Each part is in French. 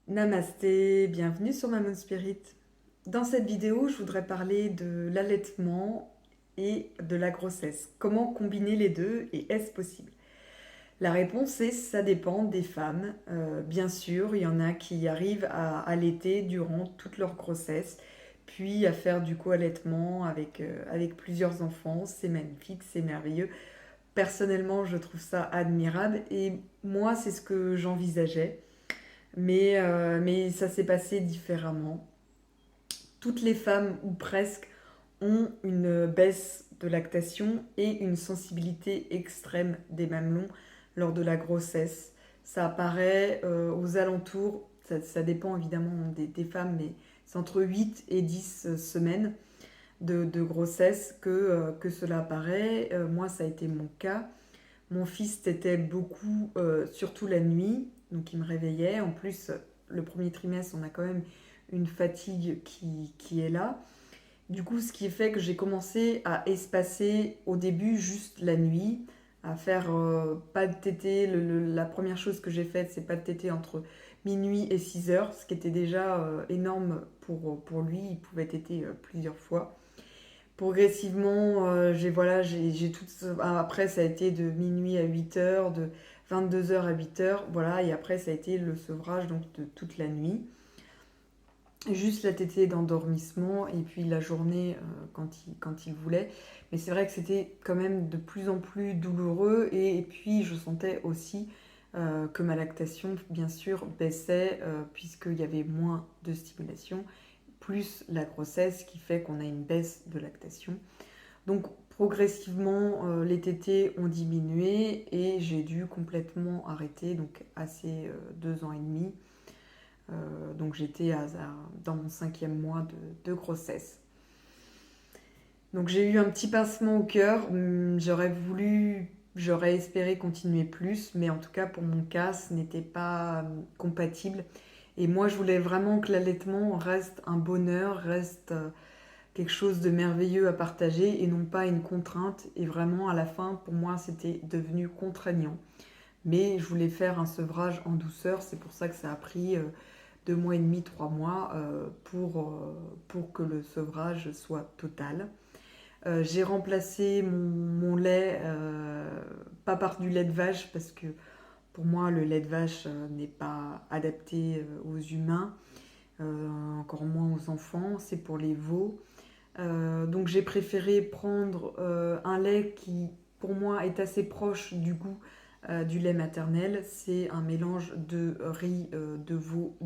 Namasté, bienvenue sur Mammon Spirit. Dans cette vidéo, je voudrais parler de l'allaitement et de la grossesse. Comment combiner les deux et est-ce possible? La réponse est ça dépend des femmes. Bien sûr, il y en a qui arrivent à allaiter durant toute leur grossesse, puis à faire du co-allaitement avec plusieurs enfants. C'est magnifique, c'est merveilleux. Personnellement, je trouve ça admirable et moi, c'est ce que j'envisageais. Mais ça s'est passé différemment. Toutes les femmes, ou presque, ont une baisse de lactation et une sensibilité extrême des mamelons lors de la grossesse. Ça apparaît aux alentours, ça dépend évidemment des femmes, mais c'est entre 8 et 10 semaines de grossesse que cela apparaît. Moi, ça a été mon cas. Mon fils tétait beaucoup, surtout la nuit, donc il me réveillait. En plus, le premier trimestre, on a quand même une fatigue qui est là. Du coup, ce qui fait que j'ai commencé à espacer au début juste la nuit, à faire pas de tétée. La première chose que j'ai faite, c'est pas de tétée entre minuit et 6 heures, ce qui était déjà énorme pour lui. Il pouvait téter plusieurs fois. Progressivement, j'ai tout. Après, ça a été de minuit à 8 heures, de 22 heures à 8 heures, voilà. Et après, ça a été le sevrage donc de toute la nuit. Juste la tétée d'endormissement et puis la journée quand il voulait. Mais c'est vrai que c'était quand même de plus en plus douloureux et puis je sentais aussi que ma lactation, bien sûr, baissait puisqu'il y avait moins de stimulation, plus la grossesse qui fait qu'on a une baisse de lactation. Donc progressivement, les tétés ont diminué et j'ai dû complètement arrêter, donc assez 2 ans et demi. Donc j'étais dans mon 5e mois de grossesse. Donc j'ai eu un petit pincement au cœur. J'aurais espéré continuer plus, mais en tout cas pour mon cas, ce n'était pas compatible. Et moi, je voulais vraiment que l'allaitement reste un bonheur, reste quelque chose de merveilleux à partager et non pas une contrainte. Et vraiment, à la fin, pour moi, c'était devenu contraignant. Mais je voulais faire un sevrage en douceur. C'est pour ça que ça a pris 2 mois et demi, 3 mois pour que le sevrage soit total. J'ai remplacé mon lait, pas par du lait de vache, parce que pour moi, le lait de vache n'est pas adapté aux humains, encore moins aux enfants, c'est pour les veaux. Donc j'ai préféré prendre un lait qui, pour moi, est assez proche du goût du lait maternel. C'est un mélange de riz de veau,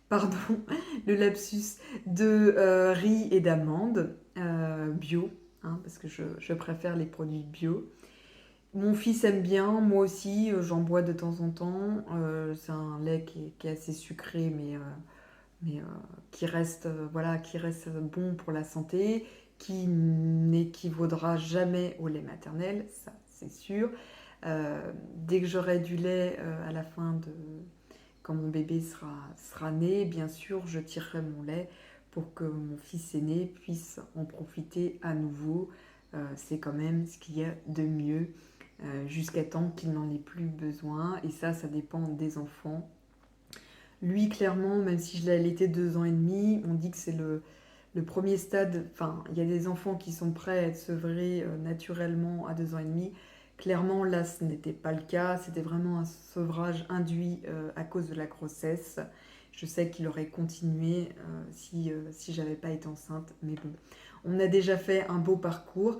pardon, le lapsus, de riz et d'amandes bio, hein, parce que je préfère les produits bio. Mon fils aime bien, moi aussi, j'en bois de temps en temps. C'est un lait qui est assez sucré, mais voilà, qui reste bon pour la santé, qui n'équivaudra jamais au lait maternel, ça c'est sûr. Dès que j'aurai du lait à la fin quand mon bébé sera né, bien sûr, je tirerai mon lait pour que mon fils aîné puisse en profiter à nouveau. C'est quand même ce qu'il y a de mieux jusqu'à temps qu'il n'en ait plus besoin. Et ça dépend des enfants. Lui, clairement, même si je l'ai allaité 2 ans et demi, on dit que c'est le premier stade. Enfin, il y a des enfants qui sont prêts à être sevrés naturellement à 2 ans et demi. Clairement, là, ce n'était pas le cas. C'était vraiment un sevrage induit à cause de la grossesse. Je sais qu'il aurait continué si j'avais pas été enceinte. Mais bon, on a déjà fait un beau parcours.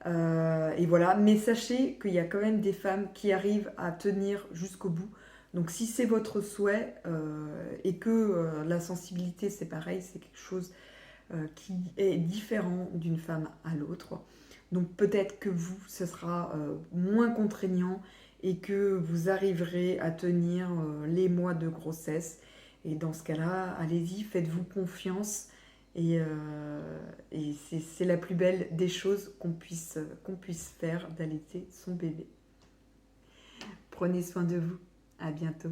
Et voilà. Mais sachez qu'il y a quand même des femmes qui arrivent à tenir jusqu'au bout. Donc si c'est votre souhait et que la sensibilité c'est pareil, c'est quelque chose qui est différent d'une femme à l'autre. Donc peut-être que vous, ce sera moins contraignant et que vous arriverez à tenir les mois de grossesse. Et dans ce cas-là, allez-y, faites-vous confiance. Et c'est la plus belle des choses qu'on puisse faire, d'allaiter son bébé. Prenez soin de vous. À bientôt.